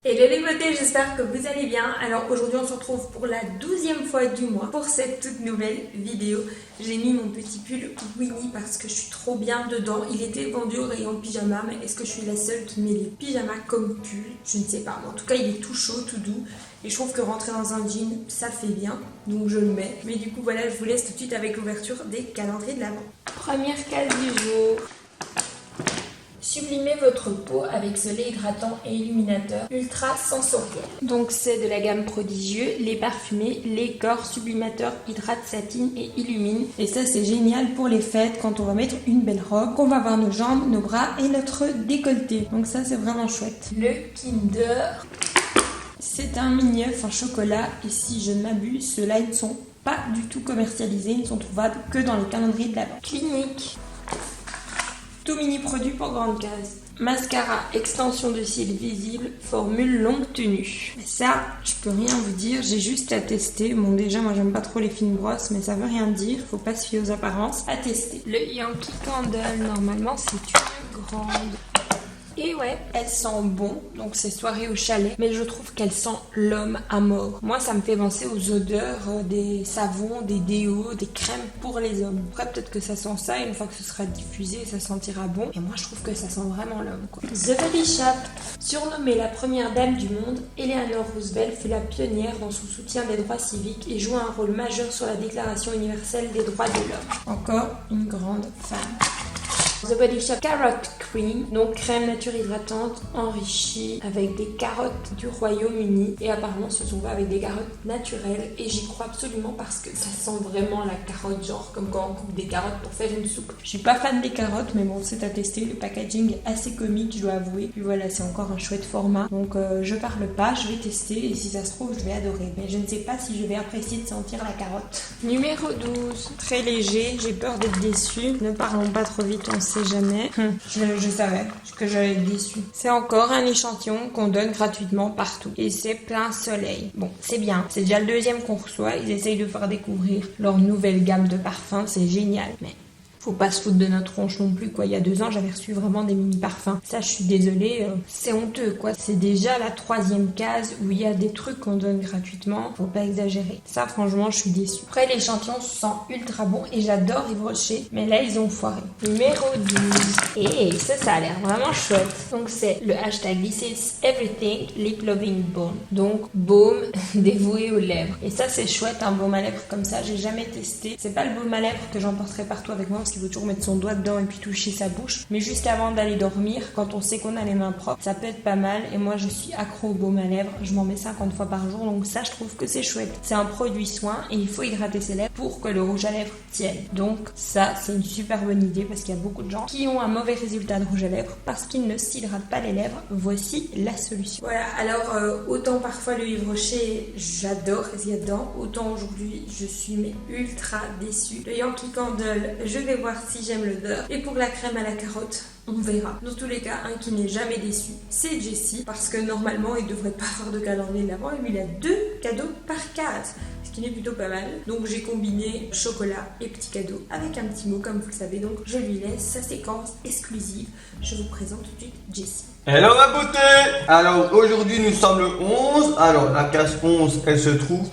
Hello les beautés, j'espère que vous allez bien. Alors aujourd'hui on se retrouve pour la 12e fois du mois pour cette toute nouvelle vidéo. J'ai mis mon petit pull Winnie parce que je suis trop bien dedans. Il était vendu au rayon pyjama, mais est-ce que je suis la seule qui met les pyjamas comme pull? Je ne sais pas, mais en tout cas il est tout chaud, tout doux. Et je trouve que rentrer dans un jean, ça fait bien, donc je le mets. Mais du coup voilà, je vous laisse tout de suite avec l'ouverture des calendriers de l'Avent. Première case du jour. Sublimez votre peau avec ce lait hydratant et illuminateur ultra sensoriel. Donc c'est de la gamme Prodigieux, lait parfumé, lait corps sublimateur, hydrate, satine et illumine. Et ça c'est génial pour les fêtes quand on va mettre une belle robe, qu'on va voir nos jambes, nos bras et notre décolleté. Donc ça c'est vraiment chouette. Le Kinder, c'est un mini œuf en chocolat et si je ne m'abuse, ceux-là ils ne sont pas du tout commercialisés, ils ne sont trouvables que dans les calendriers de l'Avent. Clinique. Tout mini produit pour grande case. Mascara, extension de cils visible, formule longue tenue. Et ça, je peux rien vous dire, j'ai juste à tester. Bon déjà, moi j'aime pas trop les fines brosses, mais ça veut rien dire, faut pas se fier aux apparences. À tester. Le Yankee Candle, normalement c'est une grande. Et ouais, elle sent bon, donc c'est soirée au chalet, mais je trouve qu'elle sent l'homme à mort. Moi, ça me fait penser aux odeurs des savons, des déos, des crèmes pour les hommes. Après, peut-être que ça sent ça, et une fois que ce sera diffusé, ça sentira bon. Et moi, je trouve que ça sent vraiment l'homme, quoi. The Body Shop. Surnommée la première dame du monde, Eleanor Roosevelt fut la pionnière dans son soutien des droits civiques et joua un rôle majeur sur la Déclaration universelle des droits de l'homme. Encore une grande femme. The Body Shop Carrot Cream, donc crème nature hydratante enrichie avec des carottes du Royaume-Uni. Et apparemment ce sont pas avec des carottes naturelles et j'y crois absolument parce que ça sent vraiment la carotte, genre comme quand on coupe des carottes pour faire une soupe. Je suis pas fan des carottes mais bon c'est à tester, le packaging est assez comique je dois avouer. Puis voilà, c'est encore un chouette format donc je parle pas, je vais tester et si ça se trouve je vais adorer. Mais je ne sais pas si je vais apprécier de sentir la carotte. Numéro 12, très léger, j'ai peur d'être déçue. Ne parlons pas trop vite, on sait jamais. Je savais que j'allais être déçue. C'est encore un échantillon qu'on donne gratuitement partout. Et c'est plein soleil. Bon, c'est bien. C'est déjà le deuxième qu'on reçoit. Ils essayent de faire découvrir leur nouvelle gamme de parfums. C'est génial. Mais faut pas se foutre de notre tronche non plus, quoi. Il y a 2 ans, j'avais reçu vraiment des mini parfums. Ça, je suis désolée, c'est honteux, quoi. C'est déjà la 3e case où il y a des trucs qu'on donne gratuitement. Faut pas exagérer. Ça, franchement, je suis déçue. Après, l'échantillon se sent ultra bon et j'adore Yves Rocher. Mais là, ils ont foiré. Numéro 12. Et ça a l'air vraiment chouette. Donc, c'est le hashtag This is Everything Lip Loving Balm. Donc, baume dévoué aux lèvres. Et ça, c'est chouette, un baume à lèvres comme ça. J'ai jamais testé. C'est pas le baume à lèvres que j'emporterai partout avec moi. Qu'il faut toujours mettre son doigt dedans et puis toucher sa bouche. Mais juste avant d'aller dormir, quand on sait qu'on a les mains propres, ça peut être pas mal. Et moi, je suis accro au baume à lèvres. Je m'en mets 50 fois par jour. Donc ça, je trouve que c'est chouette. C'est un produit soin et il faut hydrater ses lèvres pour que le rouge à lèvres tienne. Donc ça, c'est une super bonne idée parce qu'il y a beaucoup de gens qui ont un mauvais résultat de rouge à lèvres parce qu'ils ne s'hydratent pas les lèvres. Voici la solution. Voilà, alors autant parfois le Yves Rocher, j'adore ce qu'il y a dedans. Autant aujourd'hui, je suis mais ultra déçue. Le Yankee Candle, je vais voir si j'aime l'odeur. Et pour la crème à la carotte, on verra. Dans tous les cas, un qui n'est jamais déçu, c'est Jessie. Parce que normalement, il ne devrait pas avoir de calendrier de l'Avent. Et lui, il a 2 cadeaux par case. Ce qui n'est plutôt pas mal. Donc j'ai combiné chocolat et petit cadeau avec un petit mot, comme vous le savez. Donc je lui laisse sa séquence exclusive. Je vous présente tout de suite Jessie. Hello ma beauté. Alors aujourd'hui nous sommes le 11. Alors la case 11, elle se trouve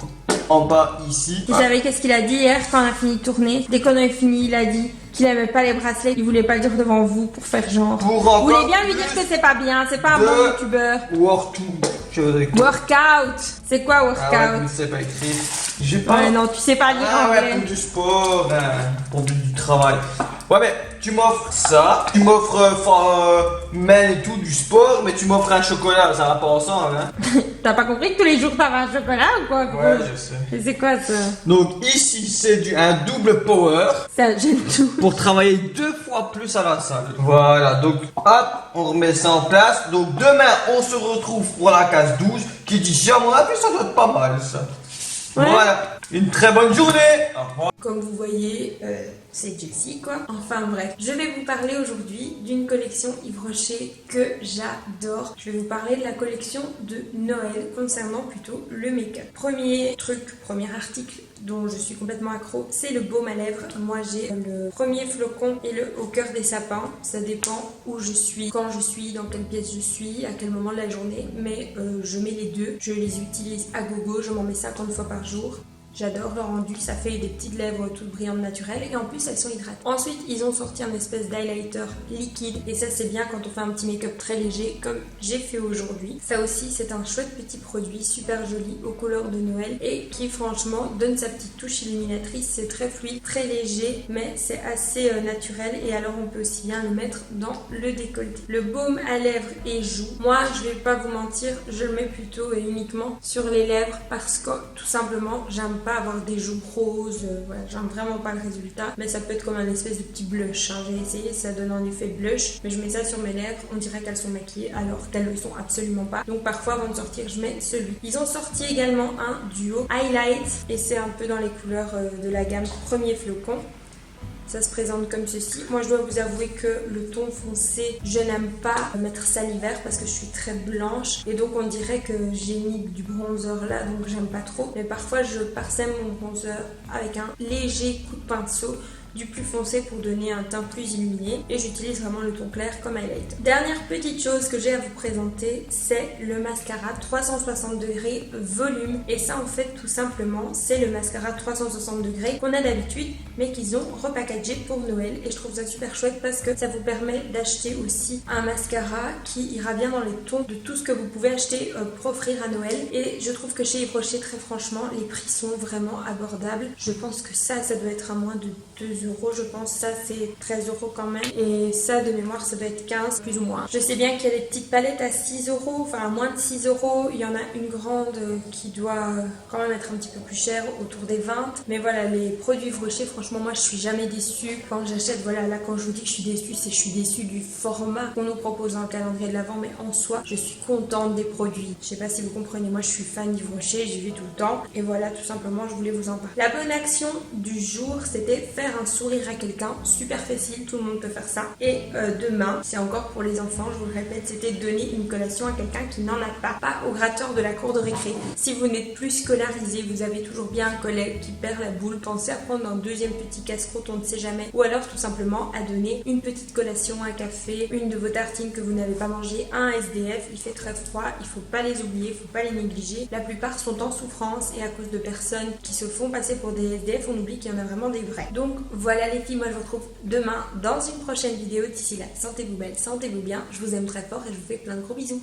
en bas ici. Vous savez qu'est-ce qu'il a dit hier quand on a fini de tourner? Dès qu'on a fini, il a dit qu'il n'aimait pas les bracelets, il voulait pas le dire devant vous pour faire genre. Vous voulez bien lui dire que c'est pas bien, c'est pas un bon youtubeur. Workout. C'est quoi workout? Ah ouais, je sais pas écrire. J'ai pas. Ouais, non, tu sais pas lire Ah anglais. ouais, pour du sport, pour du travail. Ouais, mais tu m'offres ça, tu m'offres mail et tout, du sport, mais tu m'offres un chocolat, ça va pas ensemble, hein. T'as pas compris que tous les jours t'avais un chocolat ou quoi, gros? Ouais, je sais. Et c'est quoi ça? Donc ici, c'est un double power. Ça gêne tout. Pour travailler 2 fois plus à la salle. Voilà, donc hop, on remet ça en place. Donc demain, on se retrouve pour la case 12 qui dit, à mon avis, ça doit être pas mal ça. Ouais. Voilà, une très bonne journée. Au revoir. Comme vous voyez, c'est Jessie quoi. Enfin bref, je vais vous parler aujourd'hui d'une collection Yves Rocher que j'adore. Je vais vous parler de la collection de Noël concernant plutôt le make-up. Premier article dont je suis complètement accro, c'est le baume à lèvres. Moi j'ai le premier flocon et le au cœur des sapins. Ça dépend où je suis, quand je suis, dans quelle pièce je suis, à quel moment de la journée. Mais je mets les deux. Je les utilise à gogo. Je m'en mets 50 fois par jour. J'adore le rendu, ça fait des petites lèvres toutes brillantes naturelles et en plus elles sont hydratantes. Ensuite ils ont sorti un espèce d'highlighter liquide et ça c'est bien quand on fait un petit make-up très léger comme j'ai fait aujourd'hui. Ça aussi c'est un chouette petit produit super joli aux couleurs de Noël et qui franchement donne sa petite touche illuminatrice. C'est très fluide, très léger mais c'est assez naturel et alors on peut aussi bien le mettre dans le décolleté. Le baume à lèvres et joues, moi je vais pas vous mentir, je le mets plutôt et uniquement sur les lèvres parce que tout simplement j'aime pas avoir des joues roses, voilà, j'aime vraiment pas le résultat, mais ça peut être comme un espèce de petit blush, hein. J'ai essayé, ça donne un effet blush, mais je mets ça sur mes lèvres, on dirait qu'elles sont maquillées alors qu'elles le sont absolument pas, donc parfois avant de sortir je mets celui. Ils ont sorti également un duo highlight et c'est un peu dans les couleurs de la gamme Premier Flocon. Ça se présente comme ceci. Moi je dois vous avouer que le ton foncé, je n'aime pas mettre ça l'hiver parce que je suis très blanche et donc on dirait que j'ai mis du bronzer là donc j'aime pas trop. Mais parfois je parsème mon bronzer avec un léger coup de pinceau du plus foncé pour donner un teint plus illuminé et j'utilise vraiment le ton clair comme highlight. Dernière petite chose que j'ai à vous présenter, c'est le mascara 360 degrés volume et ça en fait tout simplement c'est le mascara 360 degrés qu'on a d'habitude mais qu'ils ont repackagé pour Noël et je trouve ça super chouette parce que ça vous permet d'acheter aussi un mascara qui ira bien dans les tons de tout ce que vous pouvez acheter pour offrir à Noël et je trouve que chez Yves Rocher très franchement les prix sont vraiment abordables. Je pense que ça doit être à moins de 2 €, je pense. Ça c'est 13 € quand même et ça de mémoire ça doit être 15 plus ou moins. Je sais bien qu'il y a des petites palettes à 6 €, enfin à moins de 6 €. Il y en a une grande qui doit quand même être un petit peu plus chère, autour des 20. Mais voilà, les produits Yves Rocher, franchement moi je suis jamais déçue quand j'achète. Voilà, là quand je vous dis que je suis déçue, c'est que je suis déçue du format qu'on nous propose dans le calendrier de l'Avent, mais en soi je suis contente des produits. Je sais pas si vous comprenez, moi je suis fan d'Yves Rocher, j'y vais tout le temps et voilà, tout simplement je voulais vous en parler. La bonne action du jour, c'était faire un sourire à quelqu'un, super facile, tout le monde peut faire ça. Et demain, c'est encore pour les enfants, je vous le répète, c'était donner une collation à quelqu'un qui n'en a pas au gratteur de la cour de récré. Si vous n'êtes plus scolarisé, vous avez toujours bien un collègue qui perd la boule, pensez à prendre un deuxième petit casse-croûte, on ne sait jamais, ou alors tout simplement à donner une petite collation, un café, une de vos tartines que vous n'avez pas mangé, à un SDF. Il fait très froid, il faut pas les oublier, il faut pas les négliger. La plupart sont en souffrance et à cause de personnes qui se font passer pour des SDF, on oublie qu'il y en a vraiment des vrais. Donc voilà les filles, moi je vous retrouve demain dans une prochaine vidéo. D'ici là, sentez-vous belle, sentez-vous bien, je vous aime très fort et je vous fais plein de gros bisous.